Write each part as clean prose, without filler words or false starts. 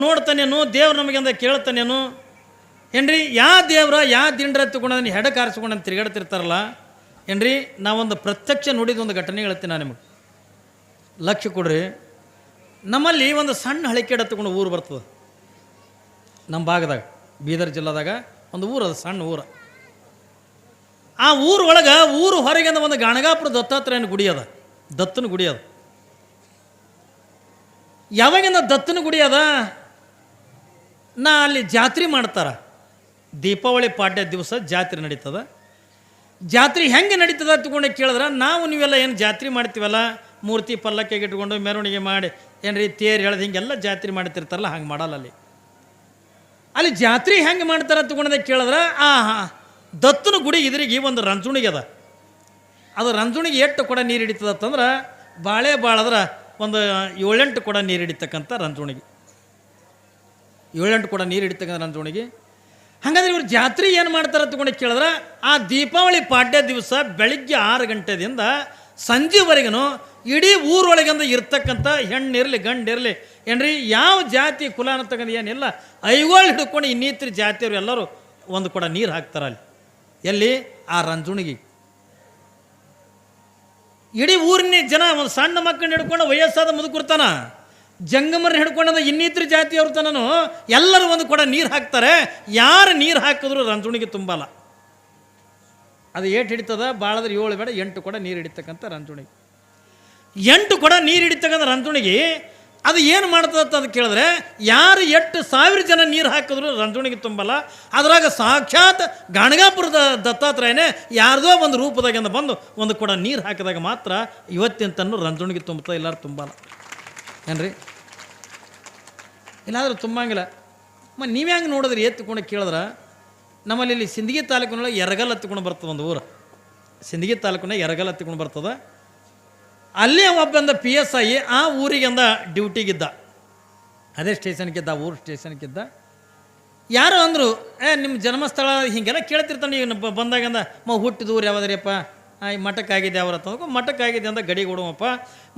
ನೋಡ್ತಾನೇನು ದೇವ್ರು ನಮಗೆಂದ ಕೇಳ್ತಾನೇನು ಏನ್ರಿ? ಯಾವ ದೇವ್ರ ಯಾವ ದಿಂಡ್ರ ತಗೊಂಡು ಹೆಡ ಕಾರಿಸ್ಕೊಂಡು ತಿರುಗಾಡ್ತಿರ್ತಾರಲ್ಲ ಏನ್ರಿ, ನಾವೊಂದು ಪ್ರತ್ಯಕ್ಷ ನೋಡಿದ ಒಂದು ಘಟನೆ ಹೇಳ್ತೀನಿ ನಾನು ನಿಮಗೆ. ಲಕ್ಷ್ಯ ಕೊಡ್ರಿ. ನಮ್ಮಲ್ಲಿ ಒಂದು ಸಣ್ಣ ಹಳಿಕೆಡ ತಗೊಂಡು ಊರು ಬರ್ತದೆ ನಮ್ಮ ಭಾಗದಾಗ, ಬೀದರ್ ಜಿಲ್ಲಾದಾಗ ಒಂದು ಊರು, ಅದು ಸಣ್ಣ ಊರು. ಆ ಊರು ಒಳಗೆ ಊರು ಹೊರಗಿಂದ ಒಂದು ಗಾಣಗಾಪುರ ದತ್ತಾತ್ರೇಯನ ಗುಡಿ ಅದ, ದತ್ತನ ಗುಡಿ ಅದ. ಯಾವಾಗಿಂದ ದತ್ತನ ಗುಡಿ ಅದ, ಅಲ್ಲಿ ಜಾತ್ರೆ ಮಾಡ್ತಾರೆ. ದೀಪಾವಳಿ ಪಾಡ್ಯ ದಿವಸ ಜಾತ್ರೆ ನಡೀತದ. ಜಾತ್ರೆ ಹೆಂಗೆ ನಡೀತದ ತಗೊಂಡು ಕೇಳಿದ್ರೆ, ನಾವು ನೀವೆಲ್ಲ ಏನು ಜಾತ್ರೆ ಮಾಡ್ತೀವಲ್ಲ, ಮೂರ್ತಿ ಪಲ್ಲಕ್ಕೆ ಇಟ್ಕೊಂಡು ಮೆರವಣಿಗೆ ಮಾಡಿ ಏನ್ರಿ ತೇರು ಹೇಳ್ದು ಹಿಂಗೆಲ್ಲ ಜಾತ್ರೆ ಮಾಡ್ತಿರ್ತಾರಲ್ಲ, ಹಂಗೆ ಮಾಡಲ್ಲ. ಅಲ್ಲಿ ಜಾತ್ರೆ ಹೆಂಗೆ ಮಾಡ್ತಾರೆ ತಗೊಂಡೆ ಕೇಳಿದ್ರೆ, ದತ್ತನ ಗುಡಿ ಇದ್ರಿಗೆ ಒಂದು ರಂಜುಣಿಗೆ ಅದ. ಅದು ರಂಜುಣಿಗೆ ಎಷ್ಟು ಕೂಡ ನೀರು ಹಿಡಿತದಂದ್ರೆ, ಬಾಳೆ ಬಾಳದ್ರೆ ಒಂದು 7-8 ಕೂಡ ನೀರು ಹಿಡಿತಕ್ಕಂಥ ರಂಜುಣಿಗೆ, 7-8 ಕೂಡ ನೀರು ಹಿಡಿತಕ್ಕಂಥ ರಂಜುಣಿಗೆ. ಹಾಗಾದ್ರೆ ಇವ್ರು ಜಾತ್ರೆ ಏನು ಮಾಡ್ತಾರೆ ತಗೊಂಡು ಕೇಳಿದ್ರೆ, ಆ ದೀಪಾವಳಿ ಪಾಡ್ಯ ದಿವಸ ಬೆಳಿಗ್ಗೆ 6 ಗಂಟೆದಿಂದ ಸಂಜೆವರೆಗೂ ಇಡೀ ಊರೊಳಗಿಂದ ಇರ್ತಕ್ಕಂಥ ಹೆಣ್ಣಿರಲಿ ಗಂಡಿರಲಿ ಏನ್ರಿ, ಯಾವ ಜಾತಿ ಕುಲ ಅನ್ನತಕ್ಕಂಥ ಏನಿಲ್ಲ, ಐಗೋಳು ಹಿಡ್ಕೊಂಡು ಇನ್ನಿತರ ಜಾತಿಯವರು ಎಲ್ಲರೂ ಒಂದು ಕೂಡ ನೀರು ಹಾಕ್ತಾರೆ ಅಲ್ಲಿ. ಎಲ್ಲಿ? ಆ ರಂಜುಣಿಗೆ. ಇಡೀ ಊರಿನ ಜನ, ಒಂದು ಸಣ್ಣ ಮಕ್ಕಳನ್ನ ಹಿಡ್ಕೊಂಡು ವಯಸ್ಸಾದ ಮುದುಕುರ್ತಾನ, ಜಂಗಮರನ್ನ ಹಿಡ್ಕೊಂಡ ಇನ್ನಿತರ ಜಾತಿಯವ್ರು ತನೂ ಎಲ್ಲರೂ ಒಂದು ಕೂಡ ನೀರು ಹಾಕ್ತಾರೆ. ಯಾರು ನೀರು ಹಾಕಿದ್ರು ರಂಜುಣಿಗೆ ತುಂಬಲ್ಲ. ಅದು ಏಟು ಹಿಡಿತದ ಬಾಳದ್ರೆ 7 ಬೇಡ 8 ಕೂಡ ನೀರು ಹಿಡಿತಕ್ಕಂಥ ರಂಜುಣಿಗೆ. 8 ಕೂಡ ನೀರು ಹಿಡಿತಕ್ಕಂಥ ರಂಜುಣಿಗೆ ಅದು ಏನು ಮಾಡ್ತದಂತ ಅದು ಕೇಳಿದ್ರೆ, ಯಾರು 8,000 ಜನ ನೀರು ಹಾಕಿದ್ರು ರಂಜುಣಿಗೆ ತುಂಬಲ್ಲ. ಅದ್ರಾಗ ಸಾಕ್ಷಾತ್ ಗಾಣಗಾಪುರದ ದತ್ತಾತ್ರೇಯನೇ ಯಾರ್ದೋ ಒಂದು ರೂಪದಾಗಿಂದ ಬಂದು ಒಂದು ಕೂಡ ನೀರು ಹಾಕಿದಾಗ ಮಾತ್ರ ಇವತ್ತಿನ ತನ್ನ ರಂಜುಣಿಗೆ ತುಂಬುತ್ತಾ, ಎಲ್ಲರೂ ತುಂಬಲ್ಲ ಏನ್ರಿ? ಇಲ್ಲಾಂದ್ರೆ ತುಂಬಂಗಿಲ್ಲ. ನೀವು ಹೆಂಗೆ ನೋಡಿದ್ರಿ ಎತ್ಕೊಂಡು ಕೇಳಿದ್ರೆ, ನಮ್ಮಲ್ಲಿ ಇಲ್ಲಿ ಸಿಂದಗಿ ತಾಲೂಕಿನೊಳಗೆ ಎರಗಲ್ ಹತ್ಕೊಂಡು ಬರ್ತದೆ ಒಂದು ಊರು. ಸಿಂದಗಿ ತಾಲೂಕಿನ ಎರಗಲ್ ಹತ್ಕೊಂಡು ಬರ್ತದೆ. ಅಲ್ಲಿ ಒಬ್ಬಂದ PSI ಆ ಊರಿಗೆಂದ ಡ್ಯೂಟಿಗಿದ್ದ, ಅದೇ ಸ್ಟೇಷನ್ಗಿದ್ದ, ಊರು ಸ್ಟೇಷನ್ಗಿದ್ದ. ಯಾರು ಅಂದರು, ನಿಮ್ಮ ಜನ್ಮಸ್ಥಳ ಹೀಗೆಲ್ಲ ಕೇಳ್ತಿರ್ತಾನೆ. ಈಗ ಬಂದಾಗಂದ ಹುಟ್ಟಿದ ಊರು ಯಾವುದ್ರಿಯಪ್ಪ? ಈ ಮಠಕ್ಕಾಗಿದೆ ಅವ್ರ ತಂದ್ರೆ, ಮಠಕ್ಕಾಗಿದೆ ಅಂತ ಗಡಿ ಕೊಡುವಪ್ಪ.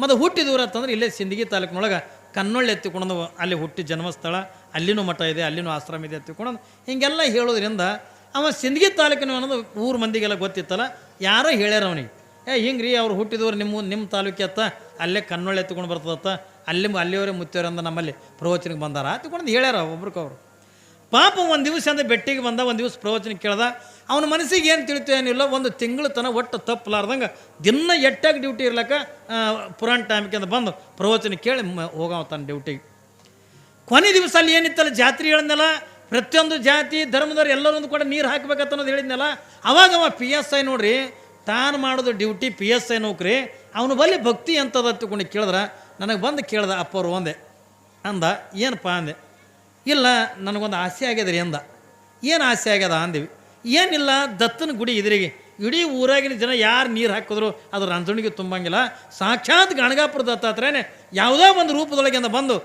ಮತ್ತು ಹುಟ್ಟಿದ ಊರು ಅಂತಂದ್ರೆ ಇಲ್ಲೇ ಸಿಂದಗಿ ತಾಲೂಕಿನೊಳಗೆ ಕನ್ನೊಳ್ಳಿ ಎತ್ತಿಕೊಂಡು ಅಲ್ಲಿ ಹುಟ್ಟಿ ಜನ್ಮಸ್ಥಳ, ಅಲ್ಲಿನೂ ಮಠ ಇದೆ, ಅಲ್ಲಿನೂ ಆಶ್ರಮ ಇದೆ ಎತ್ತಿಕೊಂಡು ಹೀಗೆಲ್ಲ ಹೇಳೋದ್ರಿಂದ ಅವ ಸಿಂದಗಿ ತಾಲೂಕಿನ ಅನ್ನೋದು ಊರು ಮಂದಿಗೆಲ್ಲ ಗೊತ್ತಿತ್ತಲ್ಲ. ಯಾರೋ ಹೇಳ್ಯಾರ ಅವನಿಗೆ, ಹಿಂಗೆ ರೀ ಅವ್ರು ಹುಟ್ಟಿದವ್ರು ನಿಮ್ಮ ತಾಲೂಕಿ ಅತ್ತ, ಅಲ್ಲೇ ಕನ್ನೊಳ್ಳಿ ಎತ್ಕೊಂಡು ಬರ್ತದತ್ತ, ಅಲ್ಲಿಯವರೇ ಮುತ್ತೇವ್ರಂದ ನಮ್ಮಲ್ಲಿ ಪ್ರವಚನಕ್ಕೆ ಬಂದಾರ ಅತ್ಕೊಂಡು ಹೇಳ್ಯಾರ ಒಬ್ರಿಗವ್ರು. ಪಾಪ ಒಂದು ದಿವಸ ಅಂದ್ರೆ ಬೆಟ್ಟಿಗೆ ಬಂದ, ಒಂದು ದಿವಸ ಪ್ರವಚನಕ್ಕೆ ಕೇಳ್ದ. ಅವನ ಮನಸ್ಸಿಗೆ ಏನು ತಿಳಿತು ಏನಿಲ್ಲ, ಒಂದು ತಿಂಗಳು ತನಕ ಒಟ್ಟು ತಪ್ಪಲಾರ್ದಂಗೆ ದಿನ ಎಟ್ಟಾಗಿ ಡ್ಯೂಟಿ ಇರ್ಲಕ್ಕ ಪುರಾಣ ಟೈಮ್ಗೆ ಅಂತ ಬಂದು ಪ್ರವಚನ ಕೇಳಿ ಹೋಗವ ತನ್ನ ಡ್ಯೂಟಿಗೆ. ಕೊನೆ ದಿವಸ ಅಲ್ಲಿ ಏನಿತ್ತಲ್ಲ ಜಾತ್ರೆ ಹೇಳಿದ್ನಲ್ಲ, ಪ್ರತಿಯೊಂದು ಜಾತಿ ಧರ್ಮದವ್ರು ಎಲ್ಲರೊಂದು ಕೂಡ ನೀರು ಹಾಕ್ಬೇಕಂತ ಅನ್ನೋದು ಹೇಳಿದ್ನಲ್ಲ. ಅವಾಗ ಅವ PSI ನೋಡ್ರಿ, ತಾನು ಮಾಡೋದು ಡ್ಯೂಟಿ PSI ನೌಕರಿ, ಅವನು ಬಲ್ಲಿ ಭಕ್ತಿ ಅಂತದ ತಿಳ್ಕೊಂಡು ಕೇಳಿದ್ರೆ, ನನಗೆ ಬಂದು ಕೇಳ್ದ ಅಪ್ಪವ್ರು ಒಂದೇ ಅಂದ. ಏನಪ್ಪ ಅಂದೆ. ಇಲ್ಲ ನನಗೊಂದು ಆಸೆ ಆಗ್ಯದ್ರಿ ಅಂದ. ಏನು ಆಸೆ ಆಗ್ಯದ ಅಂದಿವಿ. ಏನಿಲ್ಲ, ದತ್ತನ ಗುಡಿ ಇದ್ರಿಗೆ ಇಡೀ ಊರಾಗಿನ ಜನ ಯಾರು ನೀರು ಹಾಕಿದ್ರು ಅದು ರಂಜುಣಿಗೆ ತುಂಬಂಗಿಲ್ಲ. ಸಾಕ್ಷಾತ್ ಗಾಣಗಾಪುರ ದತ್ತಾತ್ರೇಯನೇ ಯಾವುದೋ ಒಂದು ರೂಪದೊಳಗೆ ಅಂತ ಬಂದು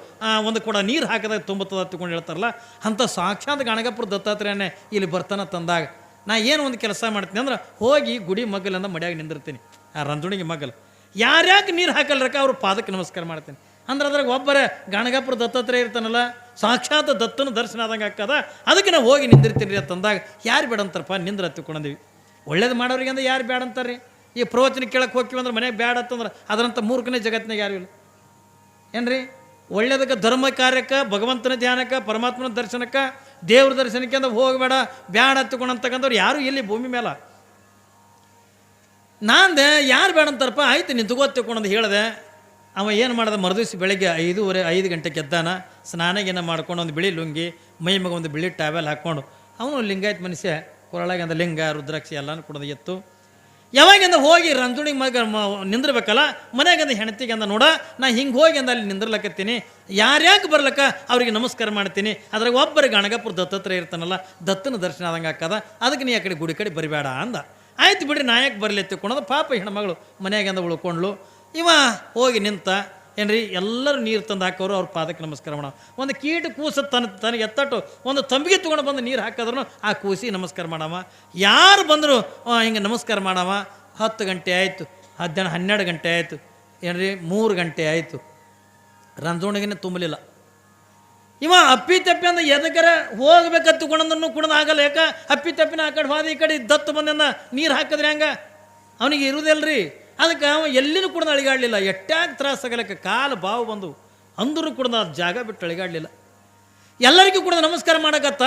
ಒಂದು ಕೂಡ ನೀರು ಹಾಕಿದಾಗ ತುಂಬುತ್ತದೆ ತಿಳ್ಕೊಂಡು ಹೇಳ್ತಾರಲ್ಲ, ಅಂಥ ಸಾಕ್ಷಾತ್ ಗಾಣಗಾಪುರ ದತ್ತಾತ್ರೇಯನೇ ಇಲ್ಲಿ ಬರ್ತಾನೆ ತಂದಾಗ ನಾ ಏನು ಒಂದು ಕೆಲಸ ಮಾಡ್ತೀನಿ ಅಂದ್ರೆ, ಹೋಗಿ ಗುಡಿ ಮಗ್ಗಲಿಂದ ಮಡ್ಯಾಗ ನಿಂದಿರ್ತೀನಿ. ಆ ರಂಜುಣಿಗೆ ಮಗ್ಗಲು ಯಾರ್ಯಾಕೆ ನೀರು ಹಾಕಲ್ರಕ್ಕ ಅವ್ರ ಪಾದಕ್ಕೆ ನಮಸ್ಕಾರ ಮಾಡ್ತೀನಿ ಅಂದ್ರೆ, ಅದ್ರಾಗ ಒಬ್ಬರೇ ಗಾಣಗಾಪುರ ದತ್ತಾತ್ರೇಯ ಇರ್ತಾನಲ್ಲ, ಸಾಕ್ಷಾತ್ ದತ್ತನ ದರ್ಶನ ಆದಂಗೆ ಹಾಕದ. ಅದಕ್ಕೆ ನಾವು ಹೋಗಿ ನಿಂದಿರ್ತೀನಿ ರೀ ಅಂತಂದಾಗ, ಯಾರು ಬೇಡ ಅಂತಾರಪ್ಪ, ನಿಂದ್ರ ಹತ್ತಿಕೊಂಡೀವಿ. ಒಳ್ಳೇದು ಮಾಡೋರಿಗೆ ಅಂದ್ರೆ ಯಾರು ಬೇಡ ಅಂತಾರೆ ರೀ? ಈ ಪ್ರವಚನ ಕೇಳಕ್ಕೆ ಹೋಗ್ತೀವಿ ಅಂದ್ರೆ ಮನೆಗೆ ಬೇಡ ಅಂತಂದ್ರೆ ಅದರಂಥ ಮೂರ್ಖನೇ ಜಗತ್ತಿನಾಗ ಯಾರು ಇಲ್ಲ ಏನ್ರಿ? ಒಳ್ಳೇದಕ್ಕೆ ಧರ್ಮ ಕಾರ್ಯಕ್ಕೆ, ಭಗವಂತನ ಧ್ಯಾನಕ್ಕೆ, ಪರಮಾತ್ಮನ ದರ್ಶನಕ್ಕೆ, ದೇವ್ರ ದರ್ಶನಕ್ಕೆ ಅಂದ್ರೆ ಹೋಗಬೇಡ ಬೇಡ ಹತ್ತಿಕೊಂಡಂತಕ್ಕಂಥವ್ರು ಯಾರು ಇಲ್ಲಿ ಭೂಮಿ ಮೇಲೆ. ನಾಂದೆ ಯಾರು ಬೇಡ ಅಂತಾರಪ್ಪ, ಆಯ್ತು ನೀನು ತಗೋತಿಕೊಂಡಂದು ಹೇಳಿದೆ. ಅವ ಏನು ಮಾಡ್ದೆ, ಮರುದಿವ್ಸ ಬೆಳಗ್ಗೆ 5 ಗಂಟೆಗೆ ಎದ್ದಾನ, ಸ್ನಾನಗೇನ ಮಾಡ್ಕೊಂಡು ಒಂದು ಬಿಳಿ ಲುಂಗಿ, ಮೈ ಮಗ ಒಂದು ಬಿಳಿ ಟ್ಯಾವೆಲ್ ಹಾಕ್ಕೊಂಡು, ಅವನು ಲಿಂಗಾಯತ್ ಮನುಷ್ಯ, ಕೊರಳಾಗಿಂದ ಲಿಂಗ ರುದ್ರಾಕ್ಷಿ ಎಲ್ಲನೂ ಕುಡ್ದು ಎತ್ತು. ಯಾವಾಗಿಂದ ಹೋಗಿ ರಂಜುಣಿಗೆ ಮಗ ನಿಂದಿರ್ಬೇಕಲ್ಲ, ಮನೆಯಾಗಂದ ಹೆಣ್ತಿಗೆ ಅಂದ, ನೋಡ ನಾ ಹಿಂಗೆ ಹೋಗಿ ಅಂದ ಅಲ್ಲಿ ನಿಂದಿರ್ಲಕತ್ತೀನಿ, ಯಾರ್ಯಾಕೆ ಬರ್ಲಕ್ಕ ಅವ್ರಿಗೆ ನಮಸ್ಕಾರ ಮಾಡ್ತೀನಿ. ಅದ್ರಾಗ ಒಬ್ಬರಿಗೆ ಗಾಣಗಾಪುರ ದತ್ತಾತ್ರೇಯ ಇರ್ತಾನಲ್ಲ, ದತ್ತನ ದರ್ಶನ ಆದಂಗೆ ಹಾಕದ, ಅದಕ್ಕೆ ನೀ ಆ ಕಡೆ ಗುಡಿ ಕಡೆ ಬರಿಬೇಡ ಅಂದ. ಆಯ್ತು ಬಿಡ್ರಿ, ನಾಯಕ್ಕೆ ಬರಲಿ ಎತ್ತಿಕೊಳ್ಳೋದು. ಪಾಪ ಹೆಣ್ಮಗಳು ಮನೆಯಾಗಿಂದ ಉಳ್ಕೊಂಡ್ಲು. ಇವ ಹೋಗಿ ನಿಂತ ಏನ್ರಿ, ಎಲ್ಲರೂ ನೀರು ತಂದು ಹಾಕೋರು, ಅವ್ರ ಪಾದಕ್ಕೆ ನಮಸ್ಕಾರ ಮಾಡೋ. ಒಂದು ಕೀಟ ಕೂಸ ತನಗೆ ಎತ್ತಟ್ಟು ಒಂದು ತಂಬಿಗೆ ತೊಗೊಂಡು ಬಂದು ನೀರು ಹಾಕಿದ್ರು ಆ ಕೂಸಿ ನಮಸ್ಕಾರ ಮಾಡವ. ಯಾರು ಬಂದರು ಹಿಂಗೆ ನಮಸ್ಕಾರ ಮಾಡವ. 10 ಗಂಟೆ ಆಯಿತು, 12 ಗಂಟೆ ಆಯಿತು ಏನ್ರಿ, 3 ಗಂಟೆ ಆಯಿತು, ರಂಜುಣಿಗೆ ತುಂಬಲಿಲ್ಲ. ಇವ ಅಪ್ಪಿ ತಪ್ಪಿ ಅಂದ್ರೆ ಎದಕ್ಕರ ಹೋಗ್ಬೇಕತ್ತು ಕುಣದನ್ನು ಕುಣದ ಆಗಲ್ಲ. ಯಾಕೆ ಅಪ್ಪಿ ತಪ್ಪಿನ ಆ ಕಡೆ ಹೋದ ಈ ಕಡೆ ದತ್ತು ಬಂದ ನೀರು ಹಾಕಿದ್ರೆ ಹಂಗೆ ಅವನಿಗೆ ಇರುವುದಿಲ್ಲರಿ. ಅದಕ್ಕೆ ಅವ ಎಲ್ಲಿನೂ ಕುಡ್ದು ಅಳಿಗಾಡಲಿಲ್ಲ. ಎಟ್ಟಾಗ ತ್ರಾಸಾಗಲಕ್ಕೆ ಕಾಲು ಬಾವು ಬಂದು ಅಂದ್ರೂ ಕುಡ್ದ ಅದು ಜಾಗ ಬಿಟ್ಟು ಅಳಿಗಾಡಲಿಲ್ಲ. ಎಲ್ಲರಿಗೂ ಕೂಡ ನಮಸ್ಕಾರ ಮಾಡಕತ್ತ.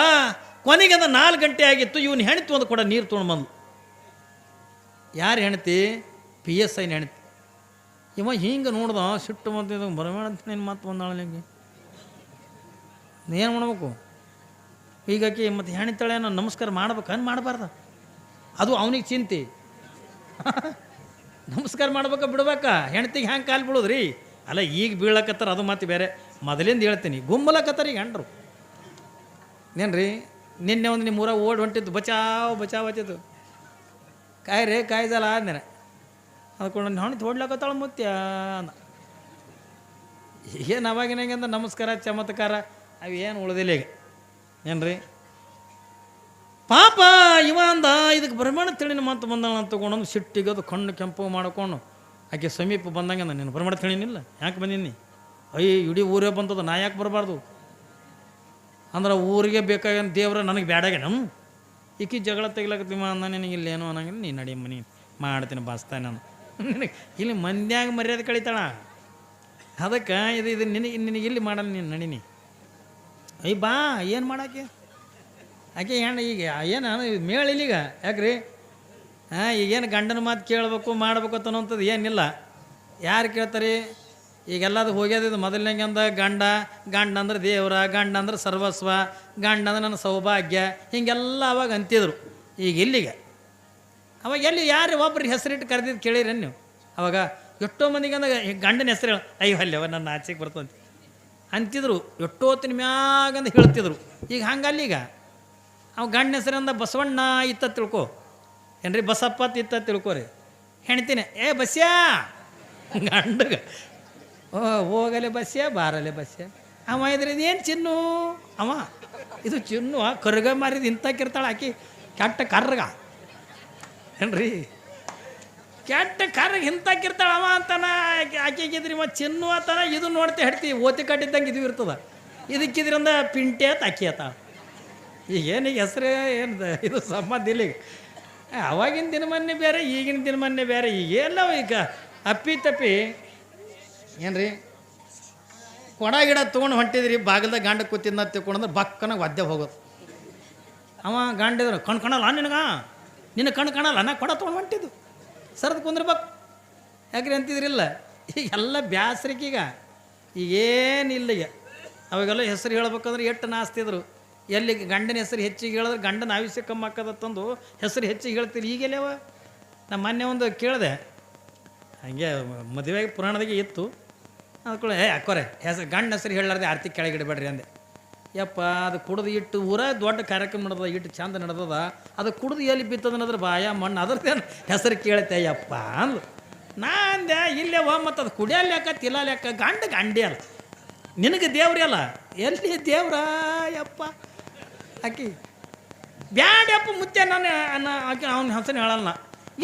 ಕೊನೆಗೆ ಅದು 4 ಗಂಟೆ ಆಗಿತ್ತು. ಇವನು ಹೆಣ್ತಿ ಒಂದು ಕೂಡ ನೀರು ತೊಗೊಂಡು ಬಂದು. ಯಾರು ಹೆಣ್ತಿ? PSI ಹೆಣ್ತಿ. ಇವ ಹಿಂಗೆ ನೋಡ್ದ ಸಿಟ್ಟು ಬಂದಿದ್ದು ಬರಬೇಡ ಅಂತ ನೀನು ಮಾತು ಬಂದಾಳ. ನಿಮಗೆ ಏನು ಮಾಡ್ಬೇಕು ಈಗಾಕಿ? ಮತ್ತು ಹೆಣ್ತಾಳೆ ನಾನು ನಮಸ್ಕಾರ ಮಾಡ್ಬೇಕು ಅನ್ ಮಾಡಬಾರ್ದು. ಅದು ಅವನಿಗೆ ಚಿಂತೆ. ನಮಸ್ಕಾರ ಮಾಡ್ಬೇಕಾ ಬಿಡ್ಬೇಕಾ? ಹೆಣ್ತಿಗೆ ಹ್ಯಾಂಗೆ ಕಾಲು ಬೀಳೋದ್ರಿ? ಅಲ್ಲ ಈಗ ಬೀಳಕತ್ತಾರ ಅದು ಮಾತು ಬೇರೆ. ಮೊದಲಿಂದ ಹೇಳ್ತೀನಿ, ಗುಮ್ಮಲಕತ್ತಾರ ಈಗ ಹೆಣ್ರು. ಏನ್ರಿ ನಿನ್ನೆ ಒಂದು ನಿಮ್ಮ ಊರಾಗ ಓಡಿ ಹೊಂಟಿದ್ದು ಬಚಾವ್ ಬಚಾವ್ ಹಚ್ಚಿದ್ದು. ಕಾಯ್ರಿ ಕಾಯ್ದಲ್ಲ ಆದ್ಮೇಲೆ ಅದಕೊಂಡು ಹೊಣಿತು ಹೊಡ್ಲಕತ್ತಾಳ ಮುತ್ಯ ಅಂದ. ಏನು ಅವಾಗಿನಾಗೆ ಅಂದ್ರೆ ನಮಸ್ಕಾರ ಚಮತ್ಕಾರ ಅವು ಏನು ಉಳ್ದಿಲ್ಲ ಈಗ. ಏನ್ರಿ ಪಾಪ ಇವ ಅಂದ ಇದಕ್ಕೆ ಬ್ರಹ್ಮಣ ತಿಳಿನ ಮಾತು ಬಂದಾಳ ಅಂತ ತಗೊಂಡು ಸಿಟ್ಟಿಗದು ಕಣ್ಣು ಕೆಂಪು ಮಾಡ್ಕೊಂಡು ಆಕೆ ಸಮೀಪ ಬಂದಂಗೆ ಅಂದ, ನೀನು ಬ್ರಹ್ಮಣ ತಿಳಿನಿಲ್ಲ ಯಾಕೆ ಬಂದೀನಿ? ಅಯ್ಯ ಇಡೀ ಊರೇ ಬಂದದ, ನಾ ಯಾಕೆ ಬರಬಾರ್ದು ಅಂದ್ರೆ ಊರಿಗೆ ಬೇಕಾಗ ದೇವ್ರ ನನಗೆ ಬ್ಯಾಡಾಗೆ ನಮ್ಮ ಈಕಿ ಜಗಳ ತೆಗಿಲಕತ್ತೀವ ಅಂದ. ನಿನಗೆ ಇಲ್ಲೇನು ಅನ್ನಂಗಿಲ್ಲ, ನೀನು ನಡಿ ಮನೆ ಮಾಡ್ತೀನಿ ಬಾಸ್ತಾನೆ ನಾನು. ನಿನಗೆ ಇಲ್ಲಿ ಮಂದ್ಯಾಗ ಮರ್ಯಾದೆ ಕಳಿತಾಳ. ಅದಕ್ಕೆ ಇದು ನಿನಗೆ ಇಲ್ಲಿ ಮಾಡಲ್ಲ, ನೀನು ನಡೀನಿ. ಅಯ್ಯ ಬಾ ಏನು ಮಾಡಾಕೆ ಆಕೆ ಹೆಣ್ಣು ಈಗ ಏನು ಮೇಳಿಲ್ಲೀಗ ಯಾಕ್ರಿ? ಈಗೇನು ಗಂಡನ ಮಾತು ಕೇಳಬೇಕು ಮಾಡಬೇಕು ಅನ್ನೋಂಥದ್ದು ಏನಿಲ್ಲ. ಯಾರು ಕೇಳ್ತಾರೆ? ಈಗೆಲ್ಲದು ಹೋಗ್ಯದ ಮೊದಲನೇಗೆ ಅಂದ ಗಂಡ ಅಂದ್ರೆ ದೇವ್ರ, ಗಂಡ ಅಂದ್ರೆ ಸರ್ವಸ್ವ, ಗಂಡ ಅಂದ್ರೆ ನನ್ನ ಸೌಭಾಗ್ಯ, ಹಿಂಗೆಲ್ಲ ಅವಾಗ ಅಂತಿದ್ರು. ಈಗ ಇಲ್ಲಿಗೆ ಅವಾಗ ಎಲ್ಲಿ ಯಾರು ಒಬ್ರಿಗೆ ಹೆಸರಿಟ್ಟು ಕರೆದಿದ್ದು ಕೇಳಿರಿ ನೀವು? ಅವಾಗ ಎಷ್ಟೋ ಮಂದಿಗೆ ಅಂದಾಗ ಗಂಡನ ಹೆಸರು ಹೇಳ ಅಯ್ಯೋ ಅಲ್ಲವ ನನ್ನ ಆಚೆಗೆ ಬರ್ತಂತ ಅಂತಿದ್ರು. ಎಷ್ಟೋ ಹೊತ್ತಿನ ಮ್ಯಾಗಂದು ಹೇಳ್ತಿದ್ರು. ಈಗ ಹಂಗಲ್ಲ. ಈಗ ಅವ ಗಂಡನ ಹೆಸರಿಂದ ಬಸವಣ್ಣ ಇತ್ತ ತಿಳ್ಕೊ ಏನ್ರಿ, ಬಸಪ್ಪ ಇತ್ತ ತಿಳ್ಕೊರಿ. ಹೆಣ್ತೀನಿ ಏ ಬಸ್ಯಾ ಗಂಡಗ ಹೋಗಲೆ ಬಸ್ಯ ಬಾರಲೆ ಬಸ್ಯ. ಅವ ಇದ್ರೆ ಇದೇನು ಚಿನ್ನು ಅವ ಇದು ಚಿನ್ನು ಕರ್ಗ ಮಾರಿದ ಇಂತಕ್ಕಿರ್ತಾಳೆ ಆಕಿ ಕೆಟ್ಟ ಕರ್ಗ ಏನ್ರಿ, ಕೆಟ್ಟ ಕರ್ಗ ಇಂತಕ್ಕಿರ್ತಾಳ ಅವ ಅಂತಾನ. ಆಕೆಗಿದ್ರಿ ಮ ಚಿನ್ನು ಆತನ ಇದು ನೋಡ್ತೆ ಹೇಳ್ತೀವಿ ಓತಿ ಕಟ್ಟಿದ್ದಂಗೆ ಇದು ಇರ್ತದ. ಇದಕ್ಕಿದ್ರಿಂದ ಪಿಂಟೆ ಆತ ಅಕ್ಕಿ ಆತ. ಈಗೇನು ಹೆಸ್ರು ಏನು ಇದು ಸಂಬಂಧ ಇಲ್ಲ. ಈಗ ಅವಾಗಿನ ದಿನಮನ್ನೆ ಬೇರೆ ಈಗಿನ ದಿನಮನ್ನೆ ಬೇರೆ. ಈಗೆಲ್ಲ ಈಗ ಅಪ್ಪಿ ತಪ್ಪಿ ಏನ್ರಿ ಕೊಡ ಗಿಡ ತೊಗೊಂಡು ಹೊಂಟಿದ್ರಿ, ಬಾಗಿಲ್ದಾಗ ಗಂಡ ಕೂತಿದ್ನ ತಿಳ್ಕೊಂಡ್ರೆ ಬಕ್ಕನ ಒದ್ದೆ ಹೋಗೋದು. ಅವ ಗಂಡಿದ್ರು ಕಣ್ಕಣಲ್ಲ ನಿನ್ನ ಕಣ್ಣು ಕಾಣಲ್ಲ ನಾ ಕೊಡ ತೊಗೊಂಡು ಹೊಂಟಿದ್ದು ಸರ್ದು ಕುಂದ್ರಬೇಕು ಯಾಕ್ರಿ ಅಂತಿದ್ರಿಲ್ಲ. ಈಗೆಲ್ಲ ಬ್ಯಾಸ್ರಿಕೀಗ ಈಗೇನಿಲ್ಲ. ಈಗ ಅವಾಗೆಲ್ಲ ಹೆಸರು ಹೇಳ್ಬೇಕಂದ್ರೆ ಎಷ್ಟು ನಾಸ್ತಿದ್ರು. ಎಲ್ಲಿ ಗಂಡನ ಹೆಸರು ಹೆಚ್ಚಿಗೆ ಹೇಳಿದ್ರೆ ಗಂಡನ ಆಯುಷ್ಯ ಕಮ್ಮಿ ಹಾಕೋದತ್ತಂದು ಹೆಸರು ಹೆಚ್ಚಿಗೆ ಹೇಳ್ತೀರಿ. ಈಗೆಲ್ಲವ ನಮ್ಮ ಮೊನ್ನೆ ಒಂದು ಕೇಳಿದೆ ಹಾಗೆ ಮದುವೆಗೆ ಪುರಾಣದಾಗೆ ಇತ್ತು. ಅಂದ್ಕೊಳ್ಳಿ ಅಕ್ಕೋರೆ ಹೆಸರು ಗಂಡ ಹೆಸರು ಹೇಳಾರ್ದೆ ಆರ್ತಿ ಕೆಳಗಿಡಬೇಡ್ರಿ ಅಂದೆ. ಯಪ್ಪ ಅದು ಕುಡ್ದು ಇಟ್ಟು ಊರ ದೊಡ್ಡ ಕಾರ್ಯಕ್ರಮ ನಡೆದ, ಇಟ್ಟು ಚಂದ ನಡೆದದ, ಅದು ಕುಡ್ದು ಎಲ್ಲಿ ಬಿತ್ತದನ್ನದ್ರ ಬಾಯ ಮಣ್ಣು ಅದ್ರದ್ದೇನು ಹೆಸರು ಕೇಳುತ್ತೆ ಯಪ್ಪ ಅಂದ್ಲು. ನಾ ಅಂದೆ ಇಲ್ಲೇ ಮತ್ತು ಅದು ಕುಡಿಯೋ ಲೆಕ್ಕ ತಿಲ್ಲ ಲೆಕ್ಕ ಗಂಡೇ ಅಲ್ಲ ನಿನಗೆ ದೇವ್ರಿ ಅಲ್ಲ ಎಲ್ಲಿ ದೇವ್ರ ಯಪ್ಪ ಆಕಿ ಬ್ಯಾಡ್ಯಪ್ಪ ಮುತ್ತೆ ನಾನು ಆಕೆ ಅವ್ನ ಹೆಸರು ಹೇಳಲ್ಲ.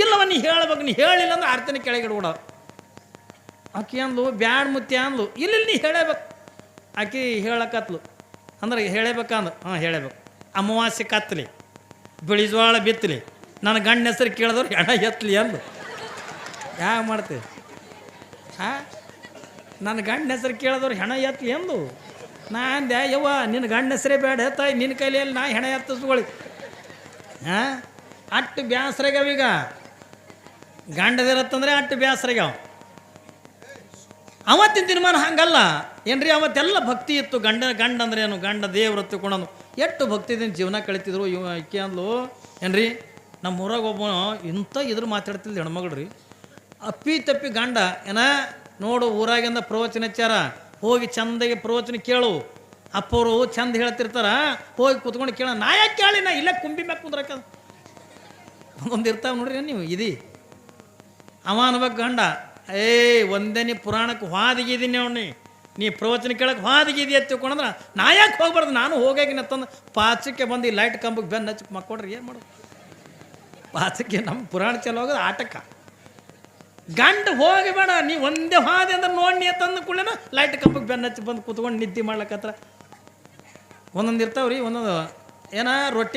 ಇಲ್ಲವ ನೀ ಹೇಳ್ಬೇಕು, ನೀ ಹೇಳಿಲ್ಲ ಅಂದ್ರೆ ಆರ್ತನೇ ಕೆಳಗಿಡ್ಬಿಡ. ಆಕೆ ಅಂದ್ಲು ಬ್ಯಾಡ್ ಮುತ್ತೆ ಅಂದ್ಲು. ಇಲ್ಲ ನೀ ಹೇಳಬೇಕು. ಆಕೆ ಹೇಳಕತ್ಲು ಅಂದ್ರೆ ಹೇಳಬೇಕಂದು ಹೇಳಬೇಕು. ಅಮಾವಾಸ್ಯೆ ಕತ್ತಲಿ ಬಿಳಿಜ್ವಾಳ ಬಿತ್ತಲಿ ನನ್ನ ಗಂಡ ಹೆಸರು ಕೇಳಿದವ್ರು ಎಣ ಎತ್ತಲಿ ಅಂದು ಯಾವ ಮಾಡ್ತೀವಿ? ನನ್ನ ಗಂಡ ಹೆಸರು ಕೇಳಿದವ್ರು ಹೆಣ ಎತ್ತಲಿ ಅಂದು ನಾ ಅಂದೆ ಯವ್ವ ನಿನ್ನ ಗಂಡ ಹೆಸರೇ ಬೇಡ ತಾಯಿ ನಿನ್ನ ಕೈಲಿಯಲ್ಲಿ ನಾ ಹೆಣ ಎತ್ತಿಸ್ಕೊಳ್ಳಿ. ಅಟ್ಟು ಬ್ಯಾಸ್ರಾಗ್ಯಾವೀಗ ಗಂಡದಿರತ್ತಂದ್ರೆ ಅಟ್ಟು ಬ್ಯಾಸ್ರಾಗ್ಯಾವ. ಅವತ್ತಿನ ದಿನಮಾನ ಹಂಗಲ್ಲ ಏನ್ರಿ, ಅವತ್ತೆಲ್ಲ ಭಕ್ತಿ ಇತ್ತು. ಗಂಡ ಅಂದ್ರೆ ಏನು, ಗಂಡ ದೇವ್ರ ತಿಳ್ಕೊಂಡು ಎಷ್ಟು ಭಕ್ತಿದಿಂದ ಜೀವನ ಕಳಿತಿದ್ರು. ಇಕ್ಕೆ ಅಂದ್ಲು ಏನ್ರಿ, ನಮ್ಮ ಊರಾಗ ಒಬ್ಬನು ಇಂಥ ಇದ್ರ ಮಾತಾಡ್ತಿದ್ದ ಹೆಣ್ಮಗಳು ರೀ. ಅಪ್ಪಿ ತಪ್ಪಿ ಗಂಡ ಏನ ನೋಡು ಊರಾಗಿಂದ ಪ್ರವಚನ ಹಚ್ಚಾರ, ಹೋಗಿ ಚಂದಾಗಿ ಪ್ರವಚನ ಕೇಳು. ಅಪ್ಪವರು ಚಂದ ಹೇಳ್ತಿರ್ತಾರ, ಹೋಗಿ ಕುತ್ಕೊಂಡು ಕೇಳ. ನಾ ಯಾಕೆ ಕೇಳಿ, ನಾ ಇಲ್ಲೇ ಕುಂಬಿ ಮ್ಯಾಗ ಕುಂದ್ರಕ ಒಂದೊಂದು ಇರ್ತಾವೆ ನೋಡ್ರಿ ನೀವು. ಇದು ಅವ ಅನ್ಬೇಕು ಗಂಡ ಒಂದೇ ನೀ ಪುರಾಣಕ್ಕೆ ಹಾದಿಗಿದ್ದೀನಿ ಅವನಿ, ನೀ ಪ್ರವಚನ ಕೇಳಕ್ಕೆ ಹಾದಿಗಿದಿ ಅಂತ ತಿಳ್ಕೊಂಡ್ರೆ ನಾ ಯಾಕೆ ಹೋಗ್ಬಾರ್ದು, ನಾನು ಹೋಗಾಗಿನ ತಂದು ಪಾಚಕ್ಕೆ ಬಂದು ಈ ಲೈಟ್ ಕಂಬಕ್ಕೆ ಬೆನ್ನು ಹಚ್ಚಕ್ಕೆ ಮಕ್ಕೊಡ್ರಿ ಏನು ಮಾಡೋದು? ಪಾಚಕ್ಕೆ ನಮ್ಮ ಪುರಾಣ ಚಲೋ ಹೋಗೋದು ಆಟಕ್ಕೆ. ಗಂಡ ಹೋಗಿ ಬೇಡ ನೀ ಒಂದೇ ಹಾದಿ ಅಂದ್ರೆ ನೋಡಿ ತಂದು ಕೂಡಲೇನ ಲೈಟ್ ಕಂಬಕ್ಕೆ ಬೆನ್ನು ಹಚ್ಚಿ ಬಂದು ಕೂತ್ಕೊಂಡು ನಿದ್ದೆ ಮಾಡ್ಲಕ್ಕತ್ರ ಒಂದೊಂದು ಇರ್ತಾವ್ರಿ ಒಂದೊಂದು ಏನ ರೊಟ್ಟಿ